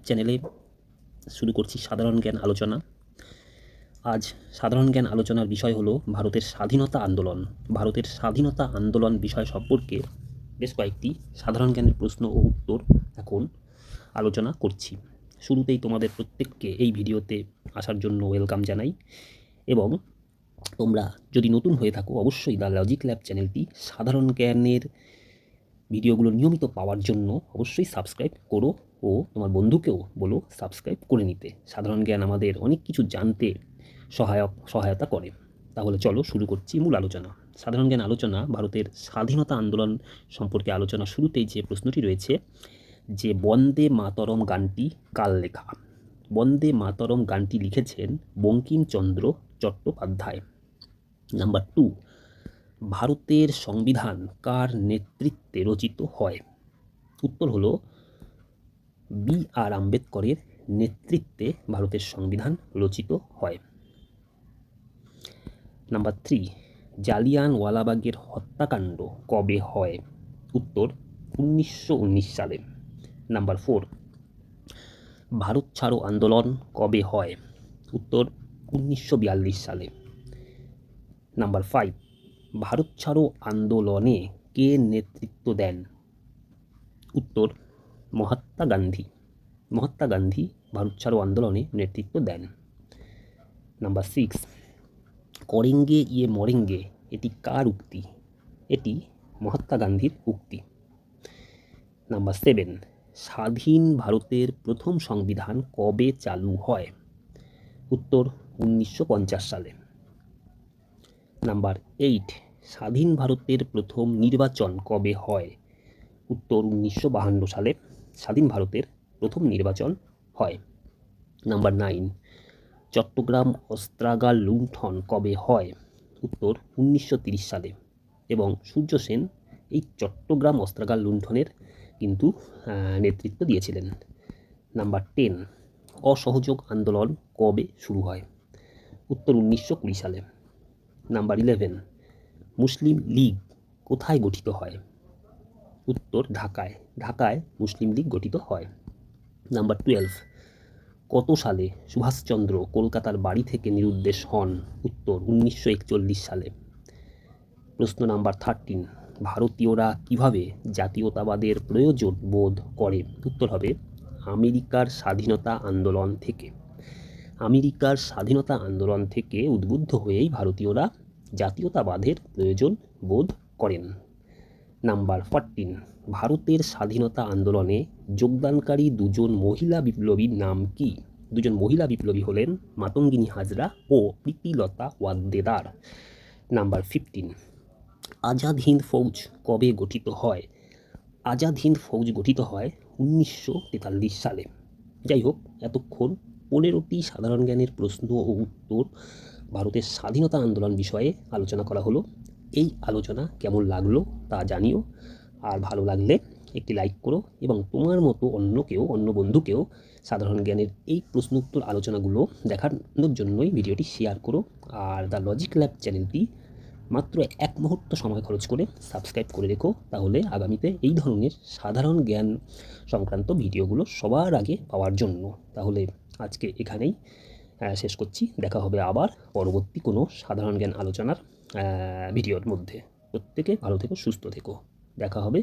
চ্যানেলে শুরু করছি সাধারণ জ্ঞান আলোচনা। আজ সাধারণ জ্ঞান আলোচনার বিষয় হলো ভারতের স্বাধীনতা আন্দোলন। ভারতের স্বাধীনতা আন্দোলন বিষয় সম্পর্কে বেশ কয়েকটি সাধারণ জ্ঞানের প্রশ্ন ও উত্তর এখন আলোচনা করছি। শুরুতেই তোমাদের প্রত্যেককে এই ভিডিওতে আসার জন্য ওয়েলকাম জানাই, এবং তোমরা যদি নতুন হয়ে থাকো অবশ্যই দ্য লজিক ল্যাব চ্যানেলটি সাধারণ জ্ঞানের ভিডিওগুলো নিয়মিত পাওয়ার জন্য অবশ্যই সাবস্ক্রাইব করো ও তোমার বন্ধুকেও বলো সাবস্ক্রাইব করে নিতে। সাধারণ জ্ঞান আমাদের অনেক কিছু জানতে সহায়তা করে। তাহলে চলো শুরু করছি মূল আলোচনা। সাধারণ জ্ঞান আলোচনা ভারতের স্বাধীনতা আন্দোলন সম্পর্কে আলোচনা শুরুতেই যে প্রশ্নটি রয়েছে যে বন্দে মাতরম গানটি কার লেখা? বন্দে মাতরম গানটি লিখেছেন বঙ্কিমচন্দ্র চট্টোপাধ্যায়। নাম্বার 2, ভারতের সংবিধান কার নেতৃত্বে রচিত হয়? উত্তর হলো বি.আর. আম্বেদকরের নেতৃত্বে ভারতের সংবিধান রচিত হয়। নাম্বার 3, জালিয়ানওয়ালাবাগের হত্যাকাণ্ড কবে হয়? উত্তর 1919 সালে। নাম্বার 4, ভারত ছাড়ো আন্দোলন কবে হয়? উত্তর 1942 সালে। নাম্বার 5, ভারত ছাড়ো আন্দোলনে কে নেতৃত্ব দেন? উত্তর মহাত্মা গান্ধী। মহাত্মা গান্ধী ভারত ছাড়ো আন্দোলনে নেতৃত্ব দেন। নাম্বার 6, করেঙ্গে ইয়ে মরেঙ্গে এটি কার উক্তি? এটি মহাত্মা গান্ধীর উক্তি। নাম্বার 7, স্বাধীন ভারতের প্রথম সংবিধান কবে চালু হয়? উত্তর 1950 সালে। নাম্বার 8, স্বাধীন ভারতের প্রথম নির্বাচন কবে হয়? উত্তর 1952 সালে স্বাধীন ভারতের প্রথম নির্বাচন হয়। নাম্বার 9, চট্টগ্রাম অস্ত্রাগার লুণ্ঠন কবে হয়? উত্তর 1930 সালে, এবং সূর্য সেন এই চট্টগ্রাম অস্ত্রাগার লুণ্ঠনের কিন্তু নেতৃত্ব দিয়েছিলেন। নাম্বার 10, অসহযোগ আন্দোলন কবে শুরু হয়? উত্তর 1920 সালে। নাম্বার 11, মুসলিম লীগ কোথায় গঠিত হয়? উত্তর ঢাকায়। ঢাকায় মুসলিম লীগ গঠিত হয়। নাম্বার 12, কত সালে সুভাষচন্দ্র কলকাতার বাড়ি থেকে নিরুদ্দেশ হন? উত্তর 1941 সালে। প্রশ্ন নাম্বার 13, ভারতীয়রা কিভাবে জাতীয়তাবাদের প্রয়োজন বোধ করে? উত্তর হবে আমেরিকার স্বাধীনতা আন্দোলন থেকে। আমেরিকার স্বাধীনতা আন্দোলন থেকে উদ্বুদ্ধ হয়েই ভারতীয়রা জাতীয়তাবাদের প্রয়োজন বোধ করেন। নাম্বার 14, ভারতের স্বাধীনতা আন্দোলনে যোগদানকারী দুজন মহিলা বিপ্লবীর নাম কি? দুজন মহিলা বিপ্লবী হলেন মাতঙ্গিনী হাজরা ও প্রীতিলতা ওয়াদ্দেদার। নাম্বার 15, আজাদ হিন্দ ফৌজ কবে গঠিত হয়? আজাদ হিন্দ ফৌজ গঠিত হয় 1943 সালে। যাই হোক, এতক্ষণ 15টি সাধারণ জ্ঞানের প্রশ্ন ও উত্তর ভারতের স্বাধীনতা আন্দোলন বিষয়ে আলোচনা করা হলো। এই আলোচনা কেমন লাগলো তা জানিও, আর ভালো লাগলে একটি লাইক করো, এবং তোমার মতো অন্য বন্ধুকেও সাধারণ জ্ঞানের এই প্রশ্ন উত্তর আলোচনাগুলো দেখানোর জন্যই ভিডিওটি শেয়ার করো। আর দ্য লজিক ল্যাব চ্যানেলটি মাত্র 1 মুহূর্ত সময় খরচ করে সাবস্ক্রাইব করে রেখো, তাহলে আগামীতে এই ধরনের সাধারণ জ্ঞান সংক্রান্ত ভিডিওগুলো সবার আগে পাওয়ার জন্য। তাহলে আজকে এখানেই শেষ করছি। দেখা হবে আবার পরবর্তী কোনো সাধারণ জ্ঞান আলোচনার ভিডিওর মধ্যে। প্রত্যেকে ভালো থেকো, সুস্থ থেকো। দেখা হবে।